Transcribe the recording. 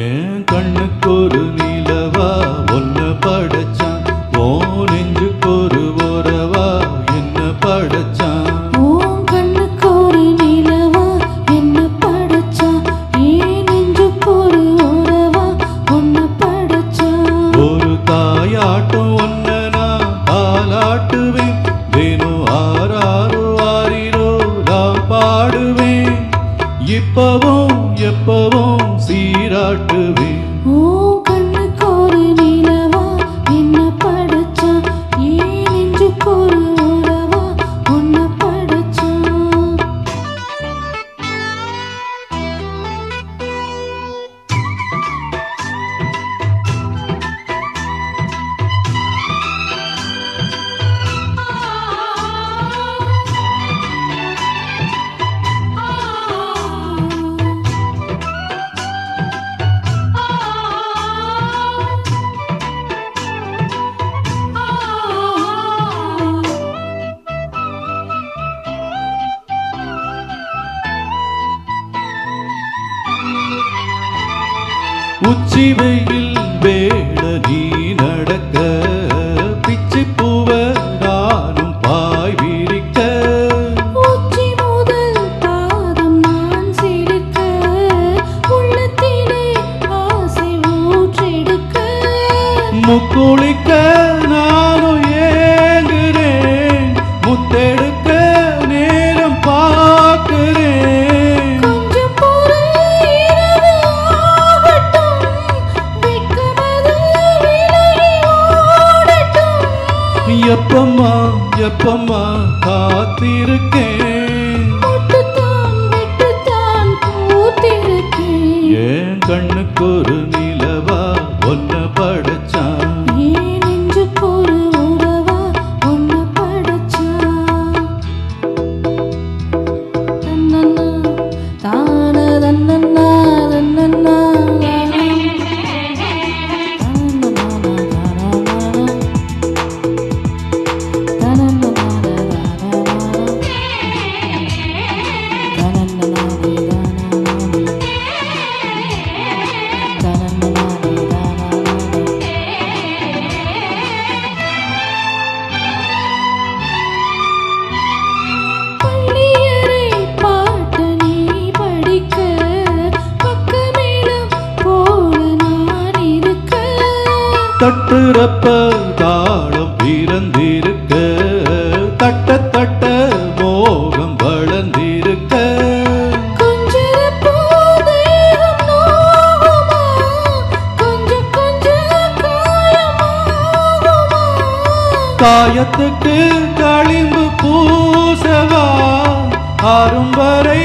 என் கண்ணுக்கு ஒரு நிலவா ஒன்ன படைச்சான், ஓ நெஞ்சுக்கு ஒரு உறவா என்ன படைச்சான். உன் கண்ணுக்கு ஒரு நிலவா என்ன படைச்சான், ஏன் நெஞ்சுக்கு ஒரு உறவா உன்னை படைச்சான். ஒரு தாயாட்டும் ஒன்ன நான் தாலாட்டுவேன், தினம் ஆறாரோ ஆறிரோ நான் பாடுவேன், இப்பவும் எப்பவும் சீராட்டுவேன். உன் கண்ணுக்கு ஒரு நிலவா என்ன படைச்சான், ஏன் நெஞ்சுக்கு ஒரு உறவா உன்னை படைச்சான். உச்சி வெயில் வேள நீ நடக்க, பிச்சி பூவ நானும் பாய் விரிக்க, உச்சி முதல் பாதம் நான் சிரிக்க, உள்ளத்திலே ஆசை ஊற்றெடுக்க, முக்குளிக்க நானும் ஏங்குறேன், முத்தெடுக்க நேரம் பார்க்கிறேன். கொஞ்சம் பொறு இரவு ஆகட்டும், வெட்கமது விலகி ஓடட்டும். எப்பம்மா எப்பம்மா காத்திருக்கேன், முட்டுத்தான் விட்டுத்தான் பூத்திருக்கேன். என் கண்ணுக்கு ஒரு நிலவா ஒன்ன படைச்சான். ஏன் நெஞ்சுக்கு ஒரு உறவா உன்னை படைச்சான். தன்னன்னா தான தன்னன்னா தன்னன்னா பள்ளியறை பாட்டு நீ படிக்க, பக்கமேளம் போல நான் இருக்க, தட்டுறப்ப தாளம் பிறந்திருக்க, தட்ட தட்ட மோகம் வளர்ந்திருக்க, கொஞ்சிருப்போ தேகம் நோகுமா, கொஞ்சம் கொஞ்சம் காயமாகுமா. காயத்துக்கு களிம்பு பூசவா, ஆறும் வரை